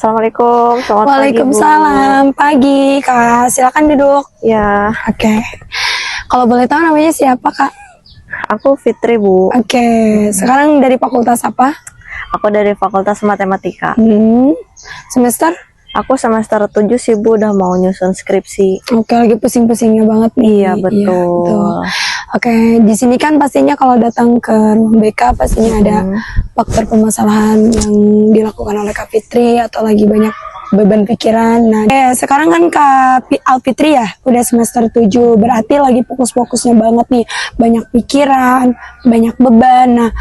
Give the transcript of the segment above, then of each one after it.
Assalamualaikum, selamat pagi Bu. Waalaikumsalam, pagi Kak. Silakan duduk. Ya, Oke. Kalau boleh tahu namanya siapa Kak? aku Fitri Bu. Oke. Sekarang dari fakultas apa? Aku dari Fakultas Matematika. Semester? Aku semester 7 sih Bu, udah mau nyusun skripsi. Oke, lagi pusing-pusingnya banget nih. Iya, betul. Oke, di sini kan pastinya kalau datang ke ruang BK pastinya ada faktor permasalahan yang dilakukan oleh Kak Fitri atau lagi banyak beban pikiran. Nah, sekarang kan Kak Alfitri ya, udah semester 7, berarti lagi fokus-fokusnya banget nih. Banyak pikiran, banyak beban. Nah,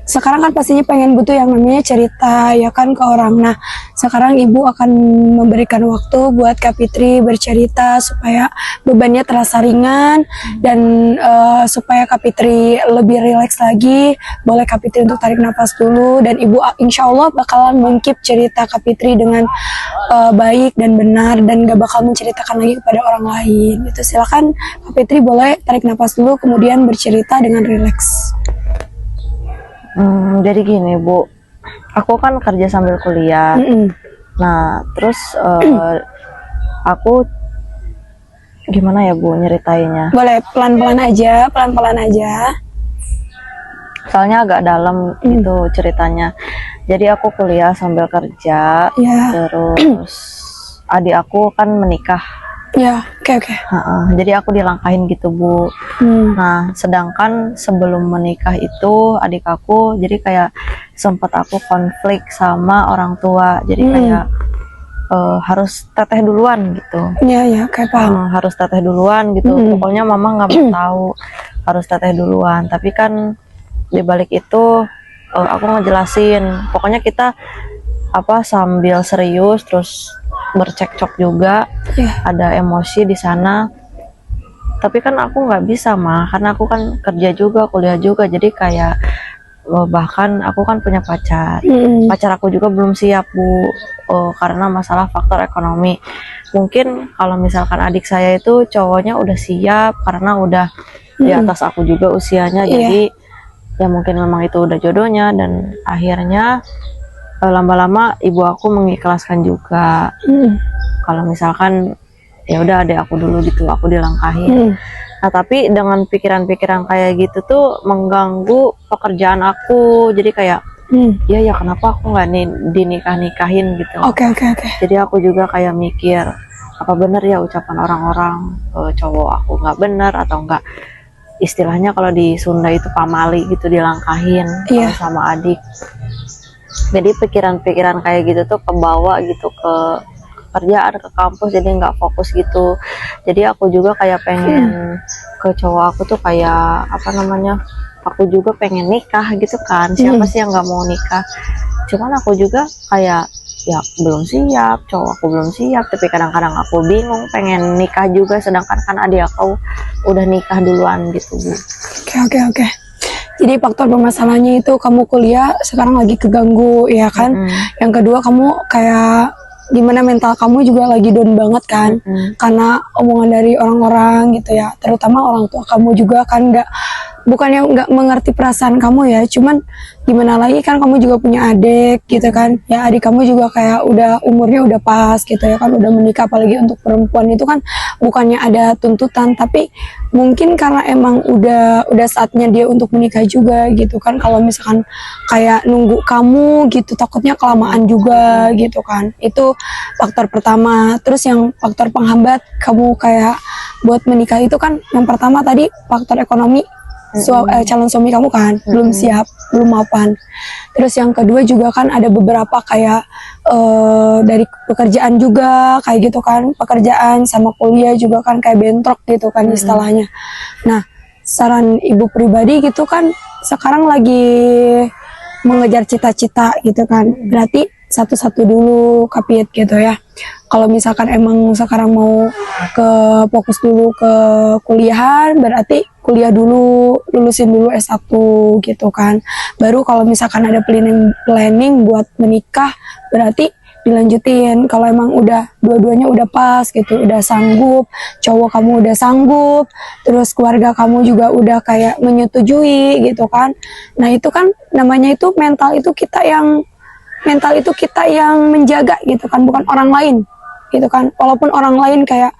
sekarang kan pastinya pengen butuh yang namanya cerita ya kan ke orang. Nah, sekarang Ibu akan memberikan waktu buat Kak Fitri bercerita supaya bebannya terasa ringan dan supaya Kak Fitri lebih rileks lagi. Boleh Kak Fitri untuk tarik nafas dulu dan Ibu insya Allah bakalan mengkeep cerita Kak Fitri dengan baik dan benar dan gak bakal menceritakan lagi kepada orang lain. Itu silakan Kak Fitri boleh tarik nafas dulu kemudian bercerita dengan rileks. Jadi gini Bu, aku kan kerja sambil kuliah. Nah, terus aku gimana ya Bu nyeritainnya? Boleh pelan-pelan aja, pelan-pelan aja. Soalnya agak dalam gitu ceritanya. Jadi aku kuliah sambil kerja, terus adik aku kan menikah. Ya, oke. Jadi aku dilangkahin gitu Bu. Nah, sedangkan sebelum menikah itu adik aku jadi kayak sempat aku konflik sama orang tua. Jadi kayak harus teteh duluan gitu. Iya, kayak paham. Harus teteh duluan gitu. Pokoknya mama nggak mau tahu harus teteh duluan. Tapi kan di balik itu aku ngejelasin. Pokoknya kita sambil serius terus bercekcok juga, ada emosi di sana. Tapi kan aku nggak bisa karena aku kan kerja juga, kuliah juga, jadi kayak bahkan aku kan punya pacar. Pacar aku juga belum siap Bu, karena masalah faktor ekonomi. Mungkin kalau misalkan adik saya itu cowoknya udah siap karena udah di atas aku juga usianya, jadi ya mungkin memang itu udah jodohnya. Dan akhirnya lama-lama ibu aku mengikhlaskan juga. Kalau misalkan ya udah adek aku dulu gitu, aku dilangkahin. Nah, tapi dengan pikiran-pikiran kayak gitu tuh mengganggu pekerjaan aku. Jadi kayak ya kenapa aku nggak dinikah-nikahin gitu. Oke. Jadi aku juga kayak mikir, apa bener ya ucapan orang-orang cowok aku nggak bener atau enggak, istilahnya kalau di Sunda itu pamali gitu, dilangkahin sama adik. Jadi pikiran-pikiran kayak gitu tuh kebawa gitu ke kerjaan, ke kampus, jadi nggak fokus gitu. Jadi aku juga kayak pengen ke cowok aku tuh kayak aku juga pengen nikah gitu kan. Siapa sih yang nggak mau nikah? Cuman aku juga kayak ya belum siap, cowok aku belum siap. Tapi kadang-kadang aku bingung pengen nikah juga, sedangkan kan adik aku udah nikah duluan gitu Bu. Oke. Jadi faktor permasalahannya itu kamu kuliah sekarang lagi keganggu ya kan. Yang kedua kamu kayak gimana, mental kamu juga lagi down banget kan, karena omongan dari orang-orang gitu ya, terutama orang tua kamu juga kan bukannya nggak mengerti perasaan kamu ya, cuman gimana lagi kan kamu juga punya adik gitu kan ya, adik kamu juga kayak udah umurnya udah pas gitu ya kan, udah menikah. Apalagi untuk perempuan itu kan bukannya ada tuntutan, tapi mungkin karena emang udah saatnya dia untuk menikah juga gitu kan. Kalau misalkan kayak nunggu kamu gitu takutnya kelamaan juga gitu kan. Itu faktor pertama. Terus yang faktor penghambat kamu kayak buat menikah itu kan, yang pertama tadi faktor ekonomi. Calon suami kamu kan belum siap, belum mapan. Terus yang kedua juga kan ada beberapa kayak dari pekerjaan juga kayak gitu kan, pekerjaan sama kuliah juga kan kayak bentrok gitu kan istilahnya. Nah, saran ibu pribadi gitu kan sekarang lagi mengejar cita-cita gitu kan, berarti satu-satu dulu Kapit gitu ya. Kalau misalkan emang sekarang mau fokus dulu ke kuliahan, berarti kuliah dulu, lulusin dulu S1 gitu kan. Baru kalau misalkan ada planning buat menikah, berarti dilanjutin. Kalau emang udah dua-duanya udah pas gitu, udah sanggup, cowok kamu udah sanggup, terus keluarga kamu juga udah kayak menyetujui gitu kan. Nah itu kan namanya itu mental itu kita yang mental itu kita yang menjaga gitu kan, bukan orang lain gitu kan. Walaupun orang lain kayak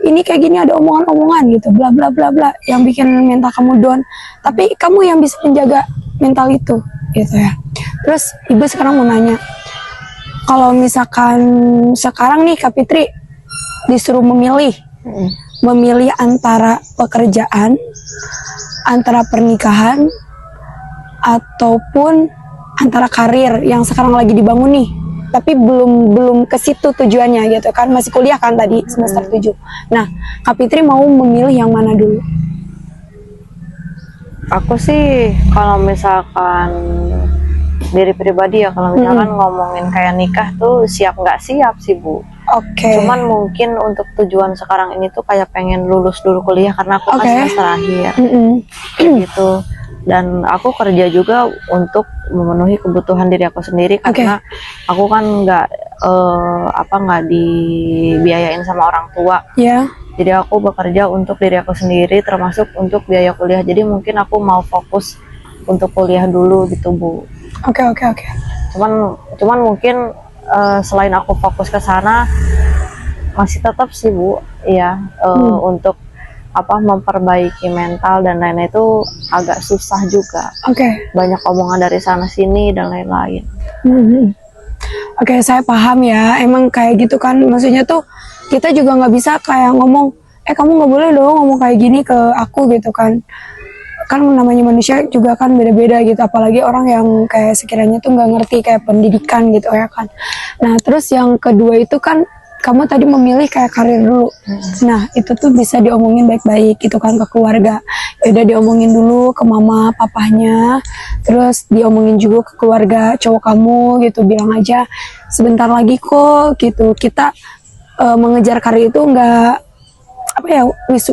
ini kayak gini ada omongan-omongan gitu, bla bla bla bla, yang bikin mental kamu down, tapi kamu yang bisa menjaga mental itu gitu ya. Terus ibu sekarang mau nanya, kalau misalkan sekarang nih Kak Fitri disuruh memilih antara pekerjaan, antara pernikahan, ataupun antara karir yang sekarang lagi dibangun nih, tapi belum ke situ tujuannya gitu kan, masih kuliah kan tadi semester 7. Nah, Kak Fitri mau memilih yang mana dulu? Aku sih kalau misalkan diri pribadi ya, kalau misalkan ngomongin kayak nikah tuh siap nggak siap sih Bu. Oke. Cuman mungkin untuk tujuan sekarang ini tuh kayak pengen lulus dulu kuliah karena aku kan semester akhir kayak gitu. Dan aku kerja juga untuk memenuhi kebutuhan diri aku sendiri karena aku kan nggak dibiayain sama orang tua. Jadi aku bekerja untuk diri aku sendiri, termasuk untuk biaya kuliah. Jadi mungkin aku mau fokus untuk kuliah dulu gitu Bu. Oke. Cuman mungkin selain aku fokus ke sana, masih tetap sih Bu ya, untuk memperbaiki mental dan lain-lain itu agak susah juga. Banyak omongan dari sana sini dan lain-lain. Oke, saya paham ya. Emang kayak gitu kan, maksudnya tuh kita juga nggak bisa kayak ngomong, kamu nggak boleh dong ngomong kayak gini ke aku gitu kan. Kan namanya manusia juga kan beda-beda gitu, apalagi orang yang kayak sekiranya tuh nggak ngerti kayak pendidikan gitu ya kan. Nah, terus yang kedua itu kan kamu tadi memilih kayak karir dulu. Nah, itu tuh bisa diomongin baik-baik gitu kan ke keluarga. Ya udah diomongin dulu ke mama, papahnya. Terus diomongin juga ke keluarga cowok kamu gitu, bilang aja sebentar lagi kok gitu. Kita mengejar karir itu enggak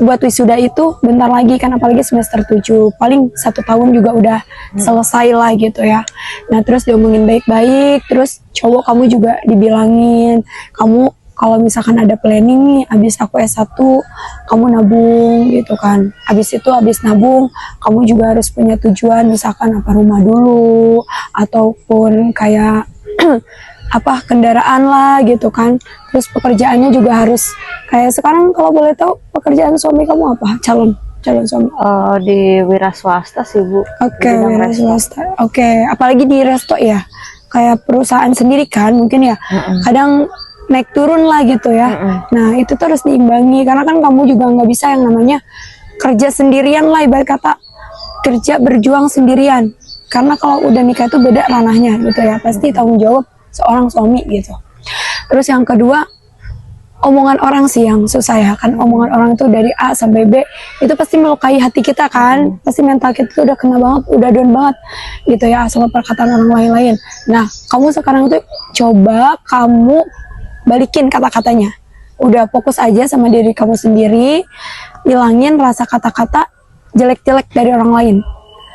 buat wisuda itu bentar lagi kan, apalagi semester 7. Paling 1 tahun juga udah selesai lah gitu ya. Nah, terus diomongin baik-baik. Terus cowok kamu juga dibilangin, kamu kalau misalkan ada planning nih, abis aku S1, kamu nabung gitu kan. Abis nabung, kamu juga harus punya tujuan, misalkan rumah dulu, ataupun kayak kendaraan lah gitu kan. Terus pekerjaannya juga harus, kayak sekarang kalau boleh tahu, pekerjaan suami kamu apa? Calon suami? Di wira swasta sih Bu. Wira swasta. Apalagi di resto ya, kayak perusahaan sendiri kan mungkin ya. Kadang naik turun lah gitu ya. Nah, itu tuh harus diimbangi, karena kan kamu juga nggak bisa yang namanya kerja sendirian lah, ibarat kata kerja berjuang sendirian. Karena kalau udah nikah itu beda ranahnya gitu ya, pasti tanggung jawab seorang suami gitu. Terus yang kedua, omongan orang sih yang susah ya kan. Omongan orang itu dari A sampai B itu pasti melukai hati kita kan. Pasti mental kita tuh udah kena banget, udah down banget gitu ya sama perkataan orang lain-lain. Nah, kamu sekarang tuh coba kamu balikin kata-katanya. Udah fokus aja sama diri kamu sendiri, hilangin rasa kata-kata jelek-jelek dari orang lain.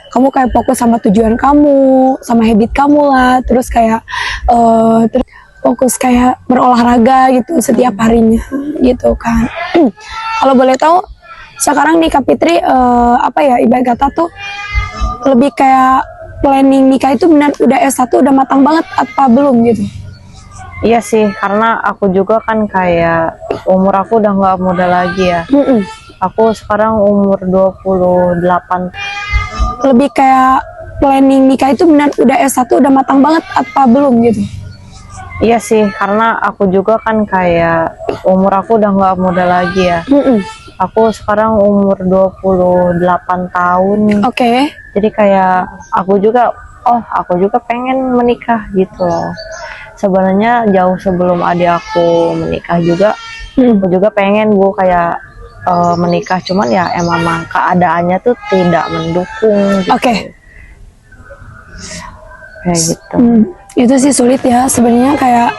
Kamu kayak fokus sama tujuan kamu, sama habit kamu lah. Terus kayak fokus kayak berolahraga gitu setiap harinya gitu kan. Kalau boleh tahu, sekarang nih Kak Fitri ibarat kata tuh lebih kayak planning nikah itu benar udah S1 udah matang banget apa belum gitu? Iya sih, karena aku juga kan kayak umur aku udah nggak muda lagi ya. Aku sekarang umur 28. Lebih kayak planning nikah itu benar udah S1 udah matang banget apa belum gitu? Iya sih, karena aku juga kan kayak umur aku udah nggak muda lagi ya. Aku sekarang umur 28 tahun. Jadi kayak aku juga pengen menikah gitu loh. Sebenarnya jauh sebelum adik aku menikah juga, aku juga pengen Bu kayak menikah, cuman ya emang keadaannya tuh tidak mendukung gitu. Kayak gitu. Itu sih sulit ya sebenarnya, kayak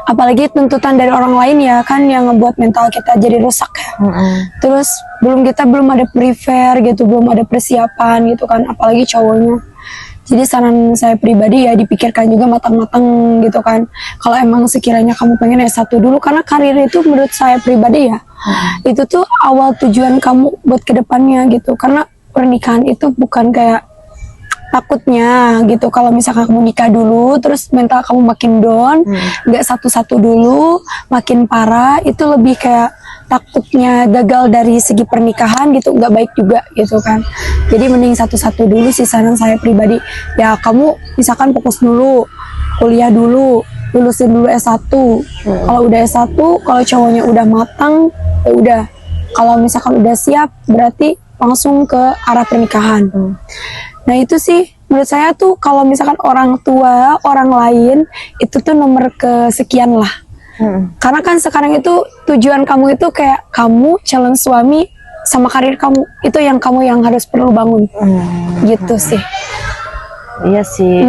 apalagi tuntutan dari orang lain ya kan, yang ngebuat mental kita jadi rusak ya. Terus kita belum ada prepare gitu, belum ada persiapan gitu kan, apalagi cowoknya. Jadi saran saya pribadi ya, dipikirkan juga matang-matang gitu kan. Kalau emang sekiranya kamu pengen S1 dulu, karena karir itu menurut saya pribadi ya, itu tuh awal tujuan kamu buat kedepannya gitu. Karena pernikahan itu bukan kayak takutnya gitu kalau misalkan kamu nikah dulu terus mental kamu makin down, nggak satu-satu dulu makin parah, itu lebih kayak takutnya gagal dari segi pernikahan gitu, nggak baik juga gitu kan. Jadi mending satu-satu dulu sih saran saya pribadi. Ya kamu misalkan fokus dulu kuliah dulu, lulusin dulu S1. Kalau udah S1, kalau cowoknya udah matang ya udah, kalau misalkan udah siap berarti langsung ke arah pernikahan. Nah itu sih menurut saya tuh kalau misalkan orang tua, orang lain itu tuh nomor kesekian lah. Karena kan sekarang itu tujuan kamu itu kayak kamu calon suami sama karir kamu, itu yang kamu yang harus perlu bangun. Gitu sih. Iya sih.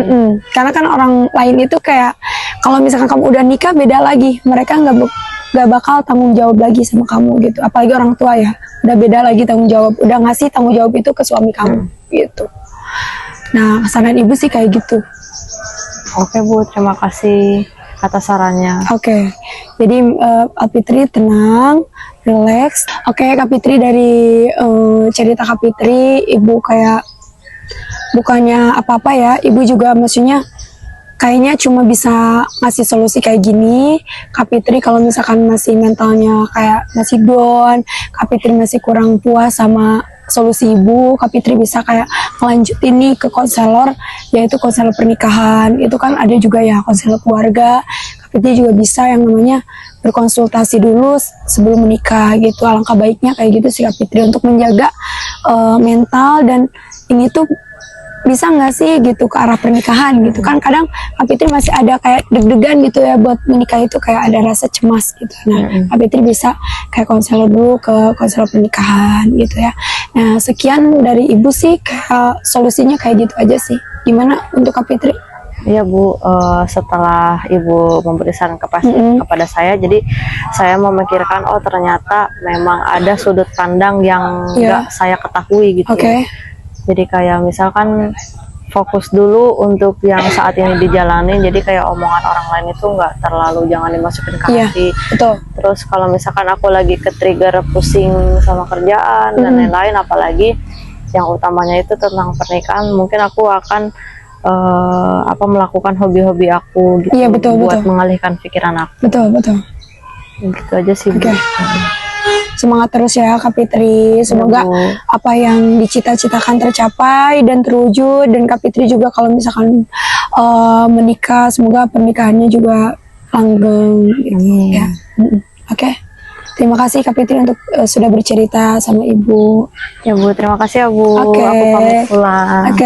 Karena kan orang lain itu kayak kalau misalkan kamu udah nikah beda lagi, mereka nggak bakal tanggung jawab lagi sama kamu gitu. Apalagi orang tua ya, udah beda lagi tanggung jawab, udah ngasih tanggung jawab itu ke suami kamu gitu. Nah, saran ibu sih kayak gitu. Oke Bu, terima kasih atas sarannya. Oke, jadi Kak Fitri tenang, relax. Oke, Kak Fitri dari cerita Kak Fitri, ibu kayak bukannya apa-apa ya, ibu juga maksudnya kayaknya cuma bisa ngasih solusi kayak gini. Kak Fitri kalau misalkan masih mentalnya kayak masih down, Kak Fitri masih kurang puas sama solusi ibu, Kak Fitri bisa kayak ngelanjutin nih ke konselor, yaitu konselor pernikahan. Itu kan ada juga ya konselor keluarga. Kak Fitri juga bisa yang namanya berkonsultasi dulu sebelum menikah gitu. Alangkah baiknya kayak gitu sih Kak Fitri untuk menjaga mental, dan ini tuh bisa nggak sih gitu ke arah pernikahan gitu kan. Kadang Kak Fitri masih ada kayak deg-degan gitu ya buat menikah, itu kayak ada rasa cemas gitu. Nah Kak Fitri bisa kayak konselor dulu ke konselor pernikahan gitu ya. Nah sekian dari ibu sih, kayak solusinya kayak gitu aja sih. Gimana untuk Kak Fitri? Iya Bu, setelah Ibu memberi saran kepada saya, jadi saya memikirkan oh ternyata memang ada sudut pandang yang nggak saya ketahui gitu. Jadi kayak misalkan fokus dulu untuk yang saat ini dijalani, jadi kayak omongan orang lain itu nggak terlalu, jangan dimasukin ke hati. Terus kalau misalkan aku lagi ke trigger pusing sama kerjaan dan lain-lain, apalagi yang utamanya itu tentang pernikahan, mungkin aku akan melakukan hobi-hobi aku gitu, buat mengalihkan pikiran aku. Gitu aja sih Bu. Semangat terus ya Kak Fitri, semoga apa yang dicita-citakan tercapai dan terwujud. Dan Kak Fitri juga kalau misalkan menikah, semoga pernikahannya juga langgeng ya. Oke. Terima kasih Kak Fitri untuk sudah bercerita sama Ibu. Ya Bu, terima kasih ya Bu. Aku pamit pulang.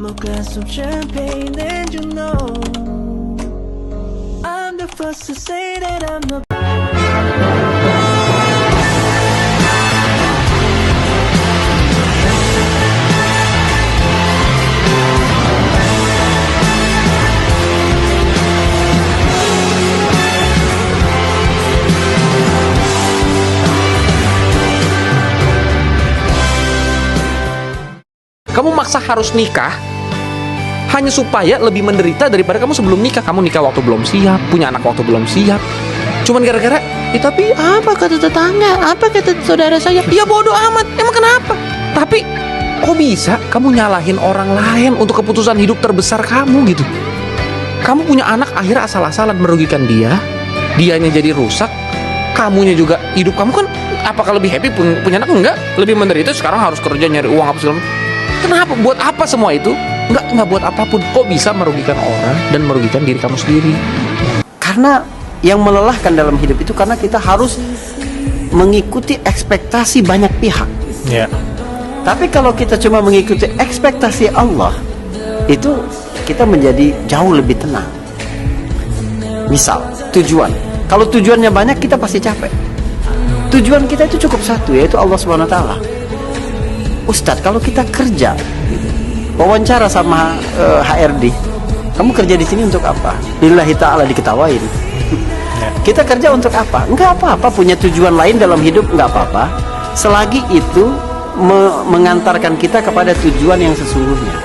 A glass of champagne and you know I'm the first to say that I'm the Kamu maksa harus nikah hanya supaya lebih menderita daripada kamu sebelum nikah. Kamu nikah waktu belum siap, punya anak waktu belum siap, cuman gara-gara tapi apa kata tetangga, apa kata saudara saya, ya bodoh amat, emang kenapa? Tapi kok bisa kamu nyalahin orang lain untuk keputusan hidup terbesar kamu gitu? Kamu punya anak akhirnya asal-asalan, merugikan dianya jadi rusak, kamunya juga, hidup kamu kan apakah lebih happy punya anak? Enggak, lebih menderita, sekarang harus kerja nyari uang apa segala. Kenapa? Buat apa semua itu? Enggak buat apapun. Kok bisa merugikan orang dan merugikan diri kamu sendiri? Karena yang melelahkan dalam hidup itu karena kita harus mengikuti ekspektasi banyak pihak. Tapi kalau kita cuma mengikuti ekspektasi Allah, itu kita menjadi jauh lebih tenang. Misal, tujuan. Kalau tujuannya banyak, kita pasti capek. Tujuan kita itu cukup satu, yaitu Allah SWT. Ustadz, kalau kita kerja wawancara sama HRD, kamu kerja di sini untuk apa? Lillahi ta'ala, diketawain. Kita kerja untuk apa? Enggak apa-apa, punya tujuan lain dalam hidup, enggak apa-apa, selagi itu mengantarkan kita kepada tujuan yang sesungguhnya.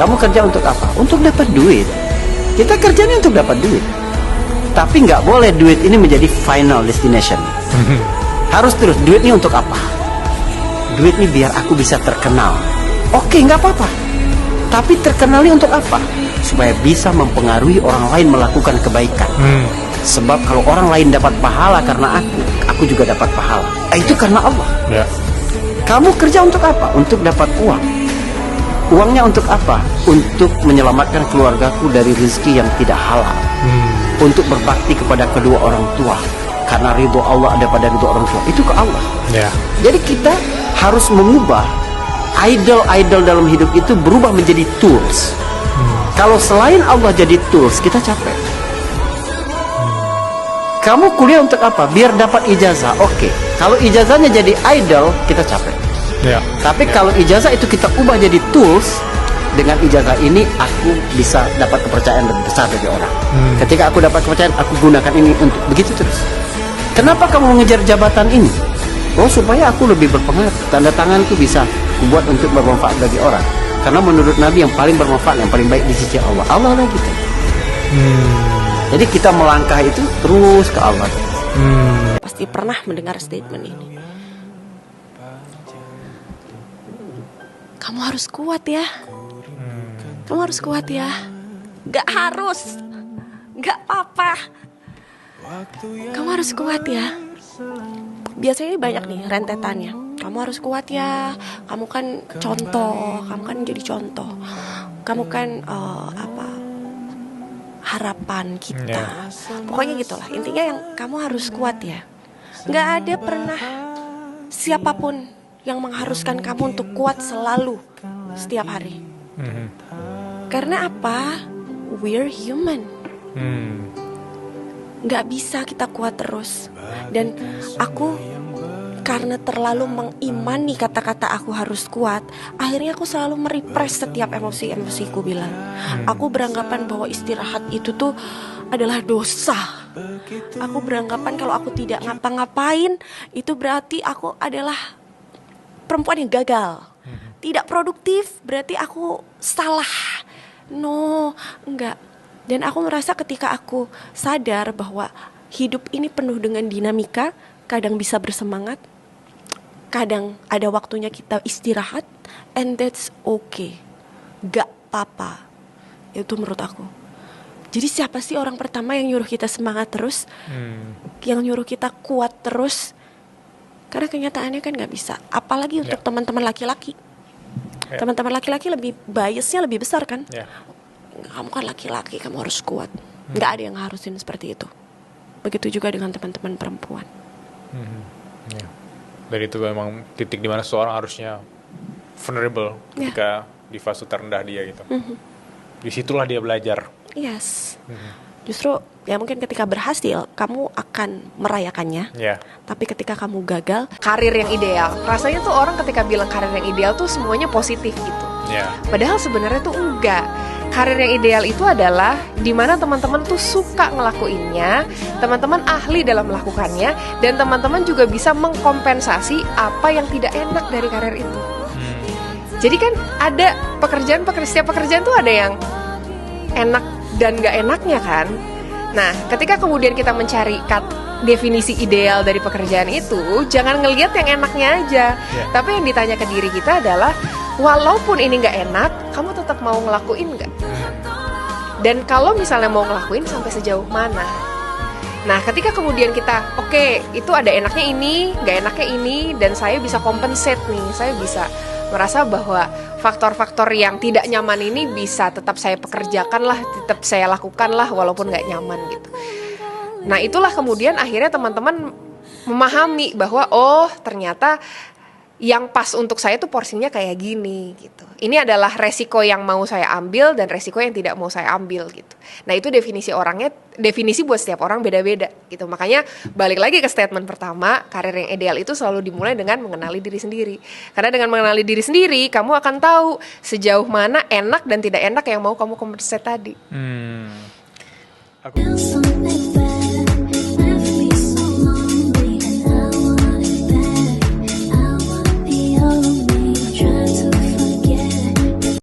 Kamu kerja untuk apa? Untuk dapat duit. Kita kerjanya untuk dapat duit. Tapi nggak boleh duit ini menjadi final destination. Harus terus, duit ini untuk apa? Duit ini biar aku bisa terkenal. Oke, nggak apa-apa. Tapi terkenal ini untuk apa? Supaya bisa mempengaruhi orang lain melakukan kebaikan. Sebab kalau orang lain dapat pahala karena aku juga dapat pahala. Itu karena Allah. Ya. Kamu kerja untuk apa? Untuk dapat uang. Uangnya untuk apa? Untuk menyelamatkan keluargaku dari rezeki yang tidak halal. Untuk berbakti kepada kedua orang tua. Karena ridho Allah ada pada ridho orang tua. Itu ke Allah. Ya. Jadi kita harus mengubah idol-idol dalam hidup itu berubah menjadi tools. Kalau selain Allah jadi tools, kita capek. Kamu kuliah untuk apa? Biar dapat ijazah. Oke. Kalau ijazahnya jadi idol, kita capek. Ya. Tapi kalau ijazah itu kita ubah jadi tools, dengan ijazah ini aku bisa dapat kepercayaan lebih besar dari orang. Ketika aku dapat kepercayaan, aku gunakan ini untuk begitu terus. Kenapa kamu mengejar jabatan ini? Oh, supaya aku lebih berpengaruh. Tanda tanganku bisa buat untuk bermanfaat bagi orang. Karena menurut Nabi yang paling bermanfaat, yang paling baik di sisi Allah, Allah lah kita. Jadi kita melangkah itu terus ke Allah. Pasti pernah mendengar statement ini. Kamu harus kuat ya. Kamu harus kuat ya. Gak harus. Gak apa-apa. Kamu harus kuat ya. Biasanya ini banyak nih rentetannya. Kamu harus kuat ya. Kamu kan contoh. Kamu kan jadi contoh. Kamu kan harapan kita. Pokoknya gitulah. Intinya yang kamu harus kuat ya. Gak ada pernah siapapun yang mengharuskan kamu untuk kuat selalu setiap hari. Karena apa? We're human. Gak bisa kita kuat terus. Dan aku karena terlalu mengimani kata-kata aku harus kuat, akhirnya aku selalu merepress setiap emosi-emosiku bilang. Aku beranggapan bahwa istirahat itu tuh adalah dosa. Aku beranggapan kalau aku tidak ngapa-ngapain, itu berarti aku adalah perempuan yang gagal. Tidak produktif, berarti aku salah. No, enggak. Dan aku merasa ketika aku sadar bahwa hidup ini penuh dengan dinamika, kadang bisa bersemangat, kadang ada waktunya kita istirahat, and that's okay. Gak apa-apa. Itu menurut aku. Jadi siapa sih orang pertama yang nyuruh kita semangat terus? Yang nyuruh kita kuat terus? Karena kenyataannya kan gak bisa. Apalagi untuk teman-teman laki-laki. Teman-teman laki-laki lebih biasnya lebih besar kan? Kamu kan laki-laki, kamu harus kuat. Gak ada yang harusin seperti itu. Begitu juga dengan teman-teman perempuan. Dan itu memang titik dimana seorang harusnya vulnerable ketika di fase terendah dia gitu. Disitulah dia belajar. Yes. Justru ya mungkin ketika berhasil kamu akan merayakannya. Tapi ketika kamu gagal, karir yang ideal. Rasanya tuh orang ketika bilang karir yang ideal tuh semuanya positif gitu. Padahal sebenarnya tuh enggak. Karir yang ideal itu adalah dimana teman-teman tuh suka ngelakuinnya, teman-teman ahli dalam melakukannya, dan teman-teman juga bisa mengkompensasi apa yang tidak enak dari karir itu. Jadi kan ada setiap pekerjaan tuh ada yang enak dan gak enaknya kan. Nah, ketika kemudian kita mencari definisi ideal dari pekerjaan itu, jangan ngelihat yang enaknya aja, tapi yang ditanya ke diri kita adalah, walaupun ini gak enak, kamu tetap mau ngelakuin gak? Dan kalau misalnya mau ngelakuin, sampai sejauh mana? Nah, ketika kemudian kita, oke, itu ada enaknya ini, gak enaknya ini, dan saya bisa compensate nih, saya bisa merasa bahwa faktor-faktor yang tidak nyaman ini bisa tetap saya pekerjakan lah, tetap saya lakukan lah walaupun gak nyaman gitu. Nah, itulah kemudian akhirnya teman-teman memahami bahwa oh ternyata yang pas untuk saya tuh porsinya kayak gini gitu. Ini adalah resiko yang mau saya ambil dan resiko yang tidak mau saya ambil gitu. Nah, itu definisi buat setiap orang beda-beda gitu. Makanya balik lagi ke statement pertama, karir yang ideal itu selalu dimulai dengan mengenali diri sendiri. Karena dengan mengenali diri sendiri, kamu akan tahu sejauh mana enak dan tidak enak yang mau kamu kompensasi tadi. Aku